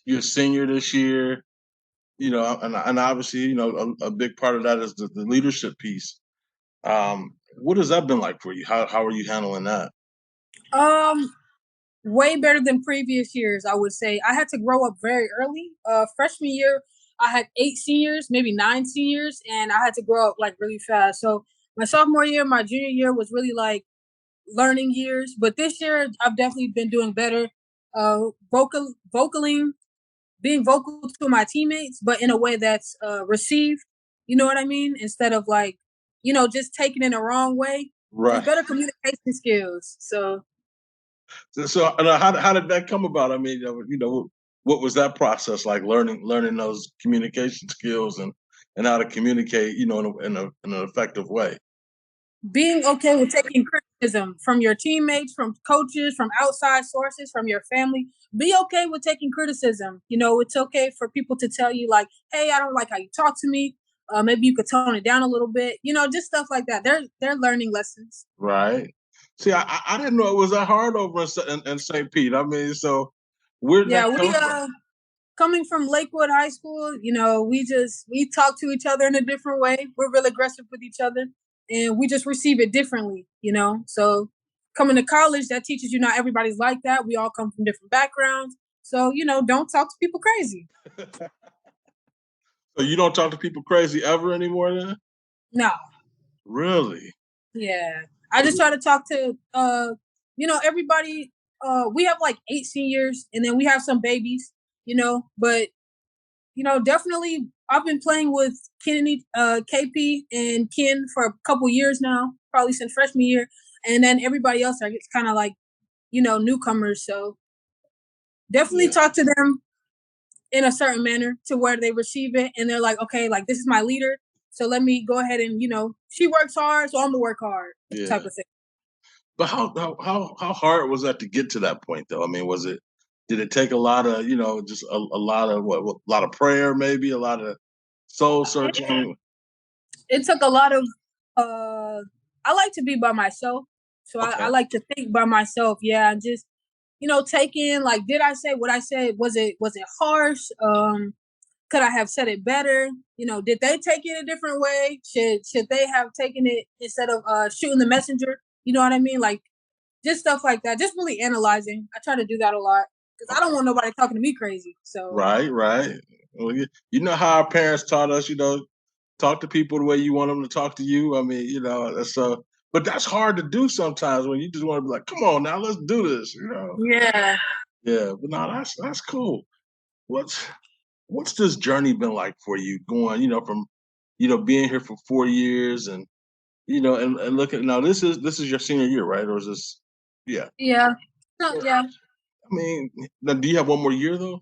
you're a senior this year, and obviously, a big part of that is the leadership piece. What has that been like for you? How are you handling that? Um, Way better than previous years, I would say. I had to grow up very early. Freshman year, I had 8 seniors, maybe 9 seniors, and I had to grow up like really fast. So my sophomore year, my junior year was really like learning years. But this year, I've definitely been doing better. Vocaling, being vocal to my teammates, but in a way that's received. You know what I mean? Instead of like, just taking it in the wrong way. Just Right. better communication skills. So So, how did that come about? I mean, what was that process like? Learning those communication skills and how to communicate, in an effective way. being okay with taking criticism from your teammates, from coaches, from outside sources, from your family. Be okay with taking criticism. It's okay for people to tell you like, "Hey, I don't like how you talk to me. Maybe you could tone it down a little bit." Just stuff like that. They're learning lessons. Right. See, I didn't know it was that hard over in St. Pete. I mean, so where did Yeah, that we come from? coming from Lakewood High School, we talk to each other in a different way. We're real aggressive with each other, and we just receive it differently. So coming to college, that teaches you not everybody's like that. We all come from different backgrounds, so don't talk to people crazy. So you don't talk to people crazy ever anymore then? No, Really? yeah, I just try to talk to everybody. We have like 8 seniors, and then we have some babies. But definitely I've been playing with Kennedy, KP and Ken for a couple years now, probably since freshman year. And then everybody else are kind of like, newcomers. So definitely Yeah. talk to them in a certain manner to where they receive it. And they're like, okay, like this is my leader. So let me go ahead and, she works hard, so I'm gonna work hard type Yeah. of thing. But how hard was that to get to that point though? I mean, did it take a lot of, just a lot of a lot of prayer, maybe a lot of soul It, searching? it took a lot of, uh, I like to be by myself. So I Okay. like to think by myself. Yeah. And just, take in like, did I say what I said? Was it harsh? Could I have said it better? Did they take it a different way? Should they have taken it instead of shooting the messenger? You know what I mean? Like just stuff like that. Just really analyzing. I try to do that a lot because I don't Okay. want nobody talking to me crazy. So Right, right. Well, you know how our parents taught us, talk to people the way you want them to talk to you. I mean, so but that's hard to do sometimes when you just want to be like, come on now, let's do this. yeah, Yeah, but no, that's cool. What's what's this journey been like for you going, from being here for 4 years and look at now this is your senior year, right? Or is this yeah. yeah, no, So yeah, I mean, now do you have one more year though?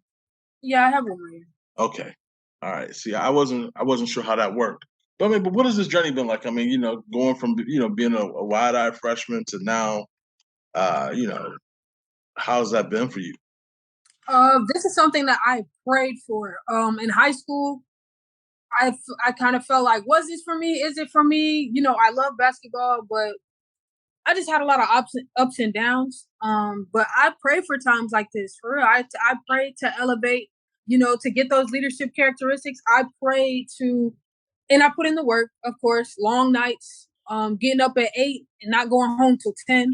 yeah. I have one more. Okay. All right. See, I wasn't sure how that worked. But I mean, but what has this journey been like? I mean, going from being a wide-eyed freshman to now, uh, you know, how's that been for you? This is something that I prayed for. In high school, I kind of felt like, was this for me? Is it for me? I love basketball, but I just had a lot of ups and downs. But I pray for times like this. For real, I pray to elevate. To get those leadership characteristics. I pray to, and I put in the work. Of course, long nights, getting up at 8 and not going home till 10.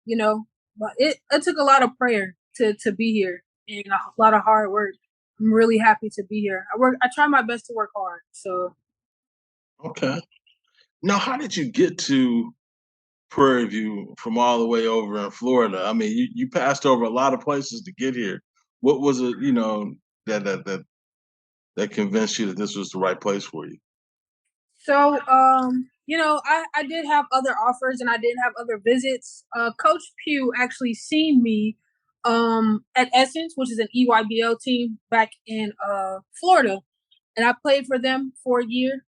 You know, but it took a lot of prayer to be here and a lot of hard work. I'm really happy to be here. I try my best to work hard. So Okay. Now, how did you get to Prairie View from all the way over in Florida? I mean, you passed over a lot of places to get here. What was it, that convinced you that this was the right place for you? I did have other offers and I did have other visits. Coach Pugh actually seen me at Essence, which is an EYBL team back in Florida, and I played for them for a year.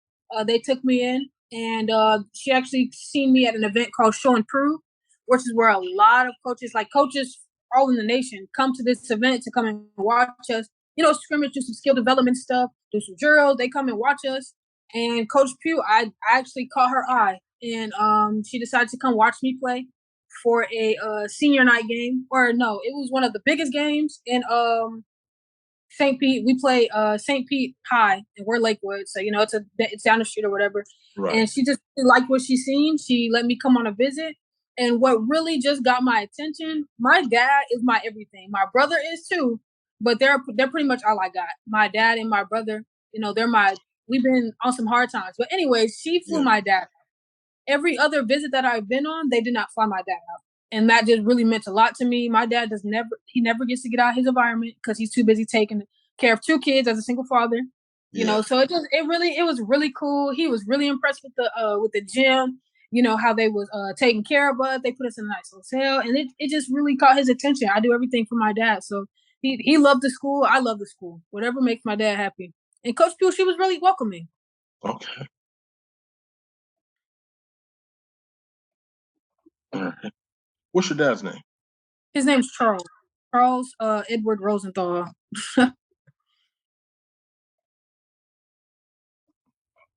They took me in, and she actually seen me at an event called Show and Prove, which is where a lot of coaches all in the nation, come to this event to come and watch us. Scrimmage, do some skill development stuff, do some drills. They come and watch us. And Coach Pugh, I actually caught her eye, and she decided to come watch me play for a senior night game. Or no, it was one of the biggest games in St. Pete. We play St. Pete High, and we're Lakewood, so it's down the street or whatever. Right. And she just really liked what she seen. She let me come on a visit. And what really just got my attention, my dad is my everything. My brother is too, but they're pretty much all I got. My dad and my brother, they're my. We've been on some hard times, but anyways, she flew Yeah. my dad. Every other visit that I've been on, they did not fly my dad out. And that just really meant a lot to me. My dad he never gets to get out of his environment because he's too busy taking care of two kids as a single father. Yeah. So it was really cool. He was really impressed with the gym, how they was taking care of us. They put us in a nice hotel, and it just really caught his attention. I do everything for my dad. So he loved the school. I love the school. Whatever makes my dad happy. And Coach Pugh, she was really welcoming. Okay. All right. What's your dad's name? His name's Charles. Charles Edward Rosenthal. Do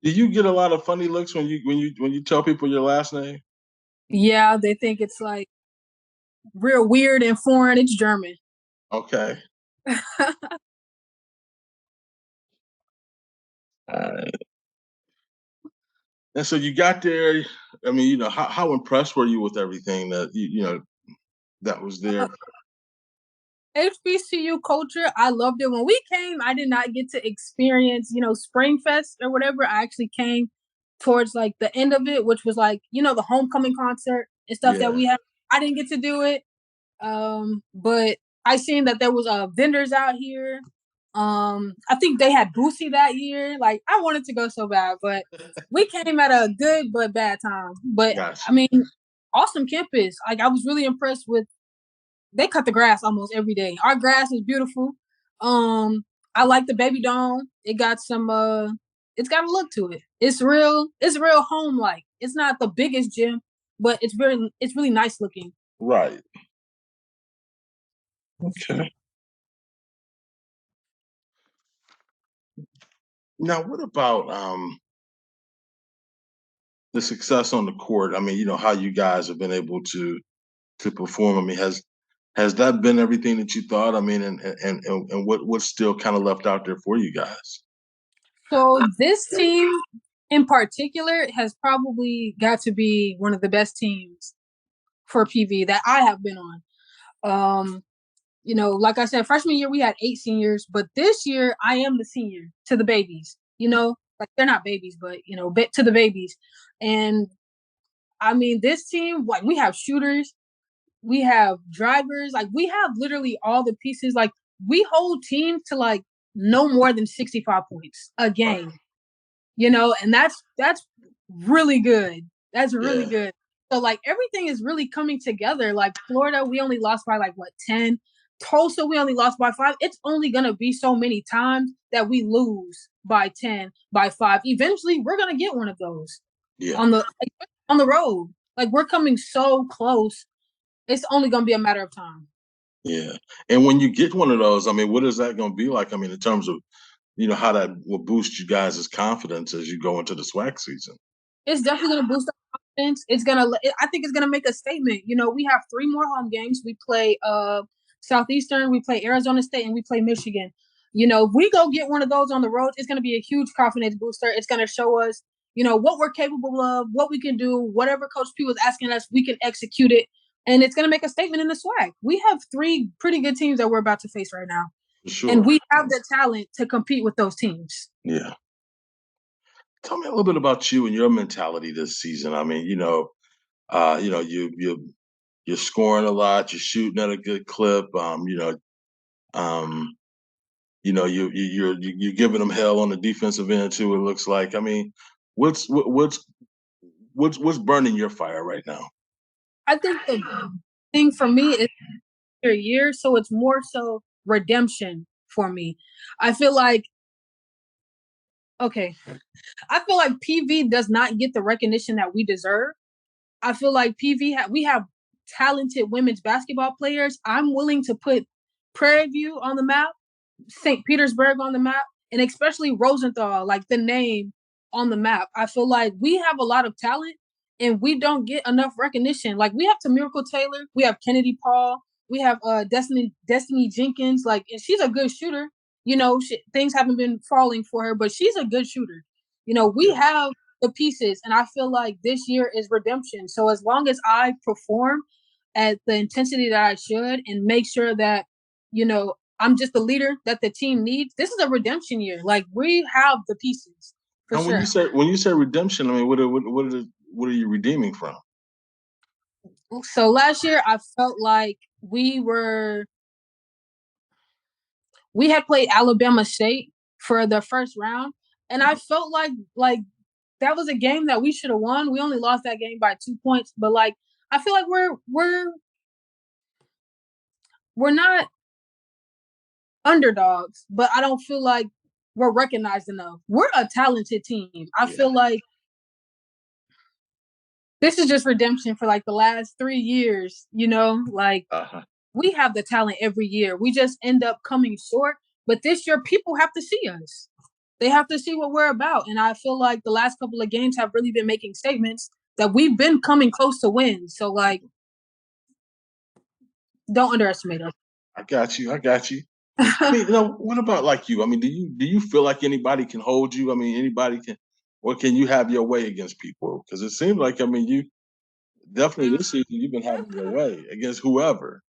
you get a lot of funny looks when you tell people your last name? Yeah, they think it's like real weird and foreign. It's German. Okay. All right. And so you got there. I mean, how impressed were you with everything that that was there? HBCU culture, I loved it. When we came, I did not get to experience, Spring Fest or whatever. I actually came towards like the end of it, which was like, the homecoming concert and stuff that Yeah. we had. I didn't get to do it. But I seen that there was vendors out here. I think they had Boosie that year. Like I wanted to go so bad, but we came at a good but bad time. But I Gotcha. mean, awesome campus. Like I was really impressed with. They cut the grass almost every day. Our grass is beautiful. I like the baby dome. It got some. It's got a look to it. It's real. It's real home like. It's not the biggest gym, but It's really nice looking. Right. Okay. Now, what about the success on the court? I mean, how you guys have been able to perform. I mean, has that been everything that you thought? I mean, and what's still kind of left out there for you guys? So this team in particular has probably got to be one of the best teams for PV that I have been on. Like I said, freshman year we had 8 seniors, but this year I am the senior to the babies. Like they're not babies, but to the babies. And I mean, this team, like we have shooters, we have drivers, like we have literally all the pieces. Like we hold teams to like no more than 65 points a Right. game. And that's really good. That's really Yeah. good. So like everything is really coming together. Like Florida, we only lost by like what 10. Tulsa, we only lost by 5. It's only gonna be so many times that we lose by 10, by 5. Eventually, we're gonna get one of those Yeah. on the road. Like we're coming so close. It's only gonna be a matter of time. Yeah. And when you get one of those, I mean, what is that going to be like? I mean, in terms of how that will boost you guys' confidence as you go into the SWAC season. It's definitely going to boost our confidence. I think it's going to make a statement. We have 3 more home games. We play Southeastern, we play Arizona State, and we play Michigan. If we go get one of those on the road, it's going to be a huge confidence booster. It's going to show us, what we're capable of, what we can do, whatever Coach P was asking us, we can execute it. And it's going to make a statement in the SWAC. We have 3 pretty good teams that we're about to face right now. For And sure. we have the talent to compete with those teams. Yeah. Tell me a little bit about you and your mentality this season. I mean, you're scoring a lot, you're shooting at a good clip. Um, you're giving them hell on the defensive end too. It looks like. I mean, what's burning your fire right now? I think the thing for me is year, so it's more so redemption for me. I feel like okay, I feel like PV does not get the recognition that we deserve. I feel like we have talented women's basketball players. I'm willing to put Prairie View on the map, St. Petersburg on the map, and especially Rosenthal, like the name on the map. I feel like we have a lot of talent and we don't get enough recognition. Like we have Miracle Taylor, we have Kennedy Paul, we have Destiny Jenkins, like and she's a good shooter, things haven't been falling for her, but she's a good shooter. We Yeah. have the pieces, and I feel like this year is redemption. So as long as I perform at the intensity that I should and make sure that, I'm just the leader that the team needs, this is a redemption year. Like, we have the pieces for And when you sure. say redemption, I mean, what are you redeeming from? So last year I felt like we had played Alabama State for the first round, and I felt like that was a game that we should have won. We only lost that game by 2 points, but like I feel like we're not underdogs, but I don't feel like we're recognized enough. We're a talented team. I Yeah. feel like this is just redemption for like the last 3 years, like Uh-huh. we have the talent every year. We just end up coming short. But this year, people have to see us. They have to see what we're about. And I feel like the last couple of games have really been making statements that we've been coming close to win. So, like, don't underestimate us. I got you. I got you. I mean, what about like you? I mean, do you feel like anybody can hold you? I mean, anybody can, or can you have your way against people? Because it seems like, I mean, you definitely this season you've been having your way against whoever.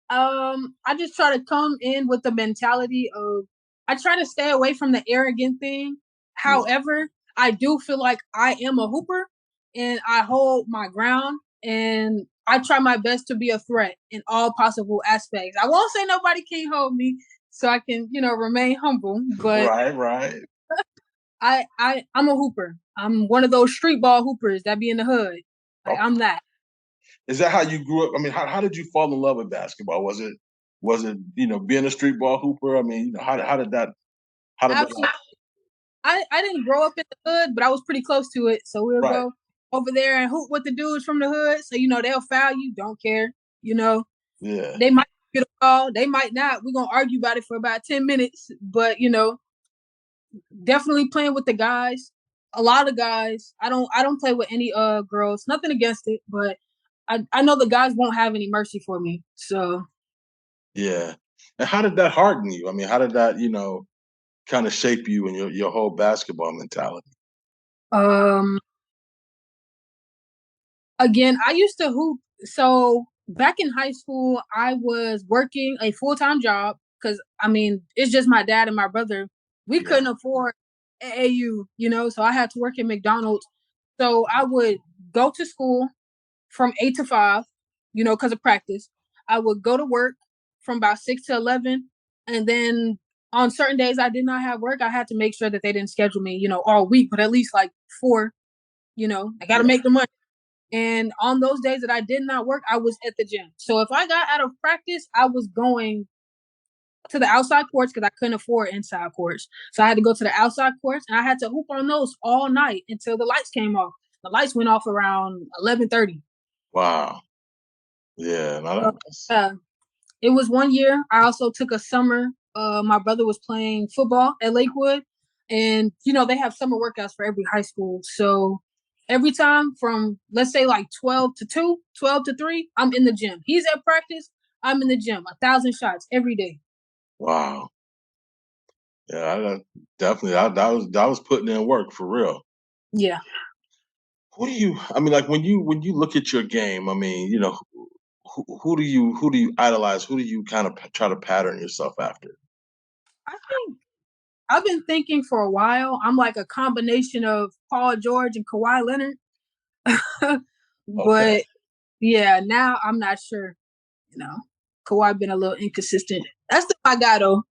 I just try to come in with the mentality of I try to stay away from the arrogant thing. Yeah. However, I do feel like I am a hooper and I hold my ground and I try my best to be a threat in all possible aspects. I won't say nobody can hold me so I can, remain humble, but Right. Right. I'm a hooper. I'm one of those street ball hoopers that be in the hood. Like Okay. I'm that. Is that how you grew up? I mean, how did you fall in love with basketball? Was it being a street ball hooper? I mean, how did that Absolutely. I didn't grow up in the hood, but I was pretty close to it. So we'll right? go over there and hoop with the dudes from the hood. So they'll foul you, don't care. Yeah. They might get a ball, they might not. We're gonna argue about it for about 10 minutes, but definitely playing with the guys. A lot of guys. I don't play with any girls. Nothing against it, but I know the guys won't have any mercy for me. So Yeah. And how did that harden you? I mean, how did that kind of shape you and your whole basketball mentality? um again, I used to hoop. So back in high school, I was working a full time job because I mean it's just my dad and my brother. We Yeah. couldn't afford AAU, so I had to work at McDonald's. So I would go to school from 8 to 5, because of practice. I would go to work from about 6 to 11, and then on certain days I did not have work. I had to make sure that they didn't schedule me, all week, but at least like 4. I got to Yeah. make the money. And on those days that I did not work, I was at the gym. So if I got out of practice, I was going to the outside courts because I couldn't afford inside courts. So I had to go to the outside courts and I had to hoop on those all night until the lights came off. The lights went off around 11:30. Wow. Yeah. So, uh, it was one year. I also took a summer. My brother was playing football at Lakewood, and they have summer workouts for every high school. So every time from let's say like 12 to 2, 12 to 3, I'm in the gym. He's at practice. I'm in the gym. 1,000 shots every day. Wow. Yeah. Definitely. That was putting in work for real. Yeah. Who do you? I mean, like when you look at your game. I mean, who do you idolize? Who do you kind of try to pattern yourself after? I think I've been thinking for a while. I'm like a combination of Paul George and Kawhi Leonard. Okay. But yeah, now I'm not sure. You know, Kawhi been a little inconsistent. That's my guy though.